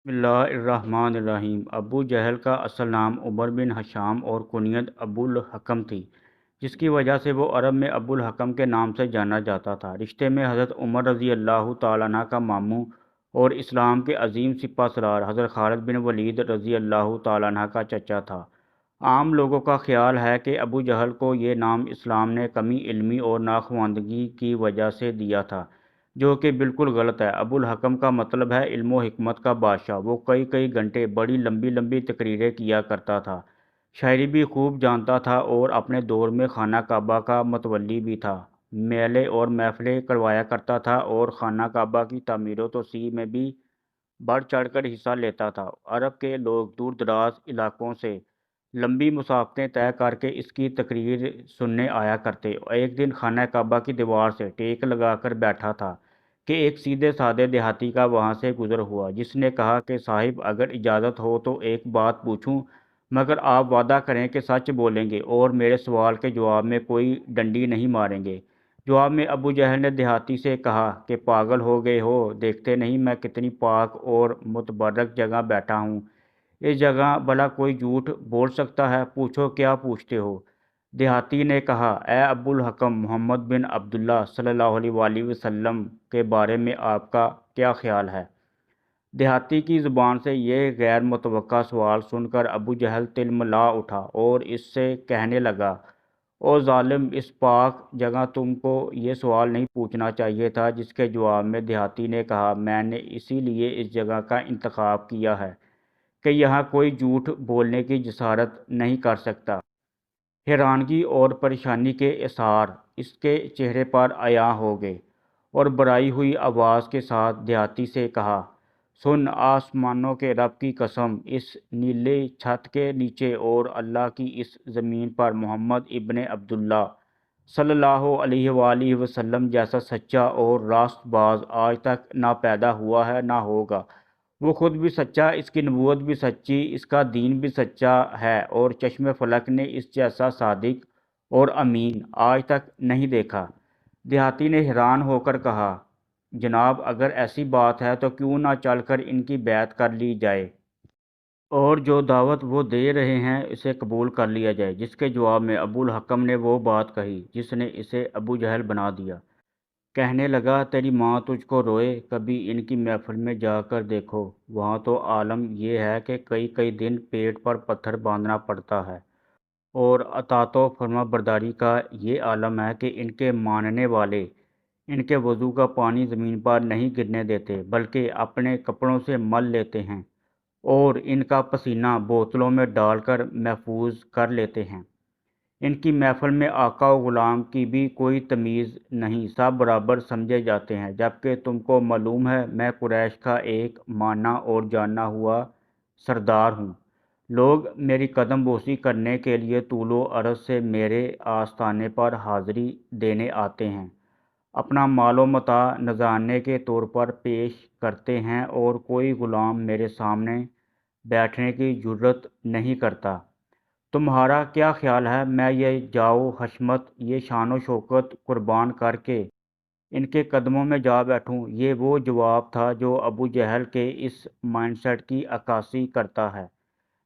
بسم اللہ الرحمن الرحیم۔ ابو جہل کا اصل نام عمر بن ہشام اور کنیت ابو الحکم تھی، جس کی وجہ سے وہ عرب میں ابو الحکم کے نام سے جانا جاتا تھا۔ رشتے میں حضرت عمر رضی اللہ تعالیٰ عنہ کا ماموں اور اسلام کے عظیم سپہ سالار حضرت خالد بن ولید رضی اللہ تعالیٰ عنہ کا چچا تھا۔ عام لوگوں کا خیال ہے کہ ابو جہل کو یہ نام اسلام نے کمی علمی اور ناخواندگی کی وجہ سے دیا تھا، جو کہ بالکل غلط ہے۔ ابو الحکم کا مطلب ہے علم و حکمت کا بادشاہ۔ وہ کئی گھنٹے بڑی لمبی لمبی تقریریں کیا کرتا تھا، شاعری بھی خوب جانتا تھا اور اپنے دور میں خانہ کعبہ کا متولی بھی تھا۔ میلے اور محفلیں کروایا کرتا تھا اور خانہ کعبہ کی تعمیر و توسیع میں بھی بڑھ چڑھ کر حصہ لیتا تھا۔ عرب کے لوگ دور دراز علاقوں سے لمبی مسافتیں طے کر کے اس کی تقریر سننے آیا کرتے۔ ایک دن خانہ کعبہ کی دیوار سے ٹیک لگا کر بیٹھا تھا کہ ایک سیدھے سادے دیہاتی کا وہاں سے گزر ہوا، جس نے کہا کہ صاحب، اگر اجازت ہو تو ایک بات پوچھوں، مگر آپ وعدہ کریں کہ سچ بولیں گے اور میرے سوال کے جواب میں کوئی ڈنڈی نہیں ماریں گے۔ جواب میں ابو جہل نے دیہاتی سے کہا کہ پاگل ہو گئے ہو، دیکھتے نہیں میں کتنی پاک اور متبرک جگہ بیٹھا ہوں، اس جگہ بھلا کوئی جھوٹ بول سکتا ہے؟ پوچھو کیا پوچھتے ہو؟ دیہاتی نے کہا، اے ابو الحکم، محمد بن عبداللہ صلی اللہ علیہ وآلہ وسلم کے بارے میں آپ کا کیا خیال ہے؟ دیہاتی کی زبان سے یہ غیر متوقع سوال سن کر ابو جہل تلملا اٹھا اور اس سے کہنے لگا، او ظالم، اس پاک جگہ تم کو یہ سوال نہیں پوچھنا چاہیے تھا۔ جس کے جواب میں دیہاتی نے کہا، میں نے اسی لیے اس جگہ کا انتخاب کیا ہے کہ یہاں کوئی جھوٹ بولنے کی جسارت نہیں کر سکتا۔ حیرانگی اور پریشانی کے اثار اس کے چہرے پر عیاں ہو گئے اور بڑھائی ہوئی آواز کے ساتھ دیہاتی سے کہا، سن، آسمانوں کے رب کی قسم، اس نیلی چھت کے نیچے اور اللہ کی اس زمین پر محمد ابن عبداللہ صلی اللہ علیہ وآلہ وسلم جیسا سچا اور راست باز آج تک نہ پیدا ہوا ہے نہ ہوگا۔ وہ خود بھی سچا، اس کی نبوت بھی سچی، اس کا دین بھی سچا ہے اور چشم فلک نے اس جیسا صادق اور امین آج تک نہیں دیکھا۔ دیہاتی نے حیران ہو کر کہا، جناب، اگر ایسی بات ہے تو کیوں نہ چل کر ان کی بیعت کر لی جائے اور جو دعوت وہ دے رہے ہیں اسے قبول کر لیا جائے۔ جس کے جواب میں ابو الحکم نے وہ بات کہی جس نے اسے ابو جہل بنا دیا۔ کہنے لگا، تیری ماں تجھ کو روئے، کبھی ان کی محفل میں جا کر دیکھو، وہاں تو عالم یہ ہے کہ کئی دن پیٹ پر پتھر باندھنا پڑتا ہے، اور اطاعت و فرما برداری کا یہ عالم ہے کہ ان کے ماننے والے ان کے وضو کا پانی زمین پر نہیں گرنے دیتے بلکہ اپنے کپڑوں سے مل لیتے ہیں اور ان کا پسینہ بوتلوں میں ڈال کر محفوظ کر لیتے ہیں۔ ان کی محفل میں آقا و غلام کی بھی کوئی تمیز نہیں، سب برابر سمجھے جاتے ہیں، جبکہ تم کو معلوم ہے میں قریش کا ایک مانا اور جانا ہوا سردار ہوں۔ لوگ میری قدم بوسی کرنے کے لیے طول و عرض سے میرے آستانے پر حاضری دینے آتے ہیں، اپنا مال و متاع نذرانے کے طور پر پیش کرتے ہیں اور کوئی غلام میرے سامنے بیٹھنے کی جرت نہیں کرتا۔ تمہارا کیا خیال ہے میں یہ جاؤ حشمت، یہ شان و شوکت قربان کر کے ان کے قدموں میں جا بیٹھوں؟ یہ وہ جواب تھا جو ابو جہل کے اس مائنڈ سیٹ کی عکاسی کرتا ہے،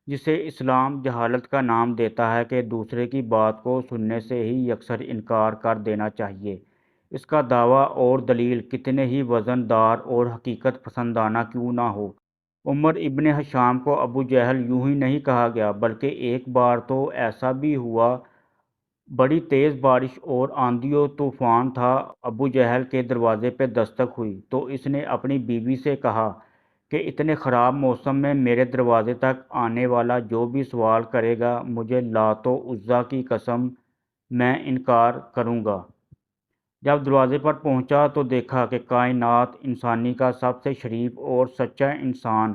جسے اسلام جہالت کا نام دیتا ہے کہ دوسرے کی بات کو سننے سے ہی یکسر انکار کر دینا چاہیے، اس کا دعویٰ اور دلیل کتنے ہی وزن دار اور حقیقت پسندانہ کیوں نہ ہو۔ عمر ابن ہشام کو ابو جہل یوں ہی نہیں کہا گیا، بلکہ ایک بار تو ایسا بھی ہوا، بڑی تیز بارش اور آندھی و طوفان تھا، ابو جہل کے دروازے پہ دستک ہوئی تو اس نے اپنی بیوی سے کہا کہ اتنے خراب موسم میں میرے دروازے تک آنے والا جو بھی سوال کرے گا، مجھے لات و عزیٰ کی قسم میں انکار کروں گا۔ جب دروازے پر پہنچا تو دیکھا کہ کائنات انسانی کا سب سے شریف اور سچا انسان،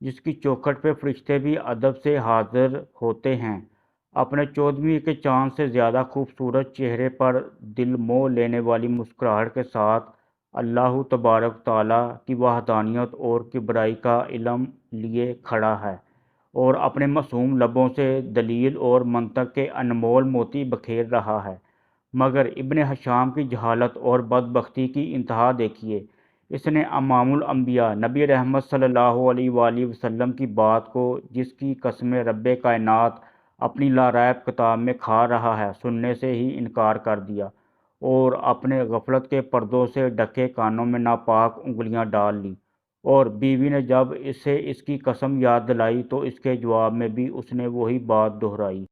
جس کی چوکھٹ پہ فرشتے بھی ادب سے حاضر ہوتے ہیں، اپنے 14ویں کے چاند سے زیادہ خوبصورت چہرے پر دل موہ لینے والی مسکراہٹ کے ساتھ اللہ تبارک تعالیٰ کی وحدانیت اور کبریائی کا علم لیے کھڑا ہے اور اپنے معصوم لبوں سے دلیل اور منطق کے انمول موتی بکھیر رہا ہے۔ مگر ابن ہشام کی جہالت اور بدبختی کی انتہا دیکھیے، اس نے امام الانبیاء نبی رحمت صلی اللہ علیہ وآلہ وسلم کی بات کو، جس کی قسم رب کائنات اپنی لاریب کتاب میں کھا رہا ہے، سننے سے ہی انکار کر دیا اور اپنے غفلت کے پردوں سے ڈھکے کانوں میں ناپاک انگلیاں ڈال لی۔ اور بیوی نے جب اسے اس کی قسم یاد دلائی تو اس کے جواب میں بھی اس نے وہی بات دہرائی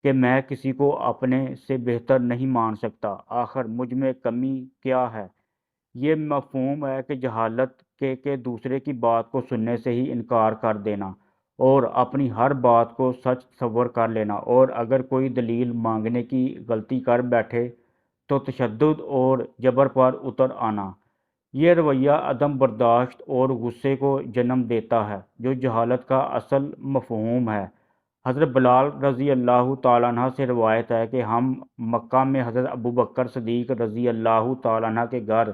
کہ میں کسی کو اپنے سے بہتر نہیں مان سکتا، آخر مجھ میں کمی کیا ہے۔ یہ مفہوم ہے کہ جہالت کے دوسرے کی بات کو سننے سے ہی انکار کر دینا اور اپنی ہر بات کو سچ تصور کر لینا، اور اگر کوئی دلیل مانگنے کی غلطی کر بیٹھے تو تشدد اور جبر پر اتر آنا۔ یہ رویہ عدم برداشت اور غصے کو جنم دیتا ہے، جو جہالت کا اصل مفہوم ہے۔ حضرت بلال رضی اللہ تعالیٰ عنہ سے روایت ہے کہ ہم مکہ میں حضرت ابوبکر صدیق رضی اللہ تعالیٰ عنہ کے گھر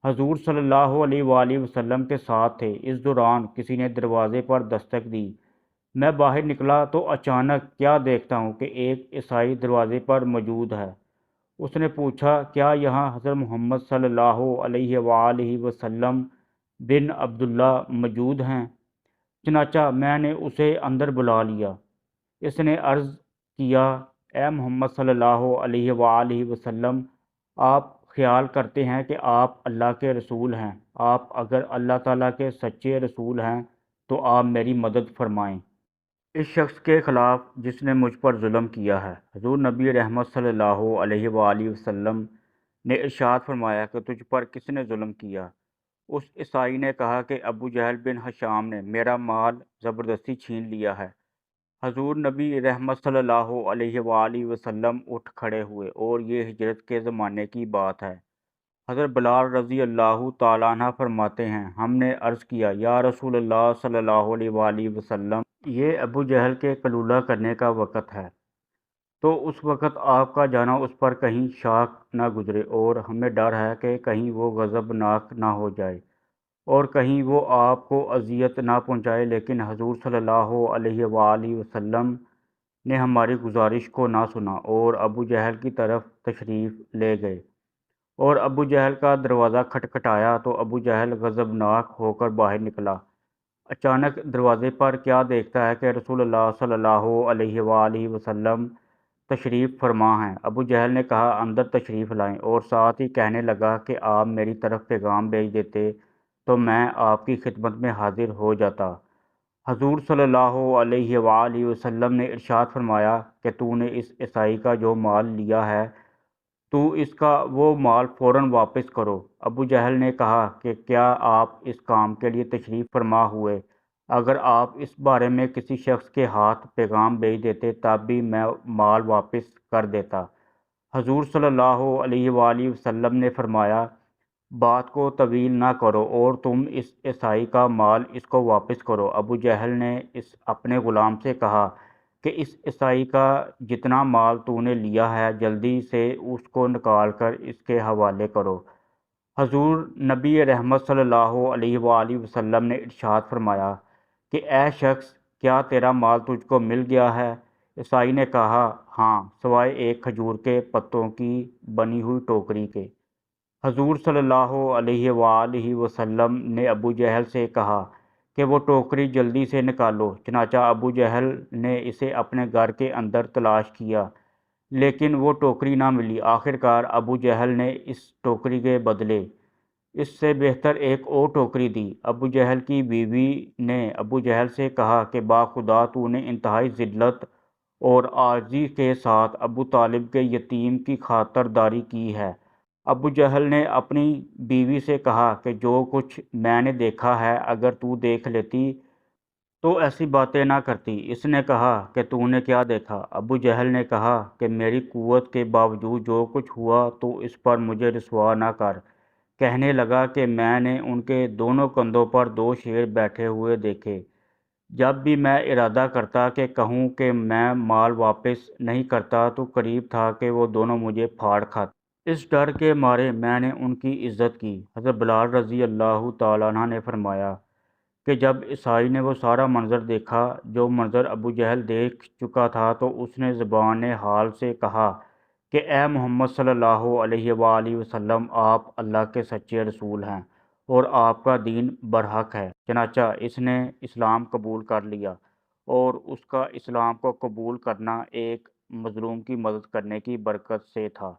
حضور صلی اللہ علیہ وآلہ وسلم کے ساتھ تھے۔ اس دوران کسی نے دروازے پر دستک دی۔ میں باہر نکلا تو اچانک کیا دیکھتا ہوں کہ ایک عیسائی دروازے پر موجود ہے۔ اس نے پوچھا، کیا یہاں حضرت محمد صلی اللہ علیہ وآلہ وسلم بن عبداللہ موجود ہیں؟ چنانچہ میں نے اسے اندر بلا لیا۔ اس نے عرض کیا، اے محمد صلی اللہ علیہ وآلہ وسلم، آپ خیال کرتے ہیں کہ آپ اللہ کے رسول ہیں؟ آپ اگر اللہ تعالیٰ کے سچے رسول ہیں تو آپ میری مدد فرمائیں اس شخص کے خلاف جس نے مجھ پر ظلم کیا ہے۔ حضور نبی رحمت صلی اللہ علیہ وآلہ وسلم نے ارشاد فرمایا کہ تجھ پر کس نے ظلم کیا؟ اس عیسائی نے کہا کہ ابو جہل بن ہشام نے میرا مال زبردستی چھین لیا ہے۔ حضور نبی رحمت صلی اللہ علیہ وآلہ وسلم اٹھ کھڑے ہوئے، اور یہ ہجرت کے زمانے کی بات ہے۔ حضرت بلال رضی اللہ تعالیٰ عنہ فرماتے ہیں، ہم نے عرض کیا، یا رسول اللہ صلی اللہ علیہ وآلہ وسلم، یہ ابو جہل کے قلولہ کرنے کا وقت ہے، تو اس وقت آپ کا جانا اس پر کہیں شاق نہ گزرے، اور ہمیں ڈر ہے کہ کہیں وہ غضبناک نہ ہو جائے اور کہیں وہ آپ کو اذیت نہ پہنچائے۔ لیکن حضور صلی اللہ علیہ وآلہ وسلم نے ہماری گزارش کو نہ سنا اور ابو جہل کی طرف تشریف لے گئے، اور ابو جہل کا دروازہ کھٹکھٹایا تو ابو جہل غضبناک ہو کر باہر نکلا۔ اچانک دروازے پر کیا دیکھتا ہے کہ رسول اللہ صلی اللہ علیہ وآلہ وسلم تشریف فرما ہیں۔ ابو جہل نے کہا، اندر تشریف لائیں، اور ساتھ ہی کہنے لگا کہ آپ میری طرف پیغام بھیج دیتے تو میں آپ کی خدمت میں حاضر ہو جاتا۔ حضور صلی اللہ علیہ وآلہ وسلم نے ارشاد فرمایا کہ تو نے اس عیسائی کا جو مال لیا ہے تو اس کا وہ مال فوراً واپس کرو۔ ابو جہل نے کہا کہ کیا آپ اس کام کے لیے تشریف فرما ہوئے؟ اگر آپ اس بارے میں کسی شخص کے ہاتھ پیغام بھیج دیتے تب بھی میں مال واپس کر دیتا۔ حضور صلی اللہ علیہ وآلہ وسلم نے فرمایا، بات کو طویل نہ کرو اور تم اس عیسائی کا مال اس کو واپس کرو۔ ابو جہل نے اپنے غلام سے کہا کہ اس عیسائی کا جتنا مال تو نے لیا ہے جلدی سے اس کو نکال کر اس کے حوالے کرو۔ حضور نبی رحمت صلی اللہ علیہ وآلہ وسلم نے ارشاد فرمایا کہ اے شخص، کیا تیرا مال تجھ کو مل گیا ہے؟ عیسائی نے کہا، ہاں، سوائے ایک کھجور کے پتوں کی بنی ہوئی ٹوکری کے۔ حضور صلی اللہ علیہ وآلہ وسلم نے ابو جہل سے کہا کہ وہ ٹوکری جلدی سے نکالو۔ چنانچہ ابو جہل نے اسے اپنے گھر کے اندر تلاش کیا لیکن وہ ٹوکری نہ ملی۔ آخرکار ابو جہل نے اس ٹوکری کے بدلے اس سے بہتر ایک اور ٹوکری دی۔ ابو جہل کی بیوی نے ابو جہل سے کہا کہ باخدا تو نے انتہائی ذلت اور عاجزی کے ساتھ ابو طالب کے یتیم کی خاطرداری کی ہے۔ ابو جہل نے اپنی بیوی سے کہا کہ جو کچھ میں نے دیکھا ہے اگر تو دیکھ لیتی تو ایسی باتیں نہ کرتی۔ اس نے کہا کہ تو نے کیا دیکھا؟ ابو جہل نے کہا کہ میری قوت کے باوجود جو کچھ ہوا تو اس پر مجھے رسوا نہ کر۔ کہنے لگا کہ میں نے ان کے دونوں کندھوں پر دو شیر بیٹھے ہوئے دیکھے۔ جب بھی میں ارادہ کرتا کہ کہوں کہ میں مال واپس نہیں کرتا تو قریب تھا کہ وہ دونوں مجھے پھاڑ کھاتے۔ اس ڈر کے مارے میں نے ان کی عزت کی۔ حضرت بلال رضی اللہ تعالیٰ عنہ نے فرمایا کہ جب عیسائی نے وہ سارا منظر دیکھا جو منظر ابو جہل دیکھ چکا تھا تو اس نے زبان حال سے کہا کہ اے محمد صلی اللہ علیہ وآلہ وسلم، آپ اللہ کے سچے رسول ہیں اور آپ کا دین برحق ہے۔ چنانچہ اس نے اسلام قبول کر لیا، اور اس کا اسلام کو قبول کرنا ایک مظلوم کی مدد کرنے کی برکت سے تھا۔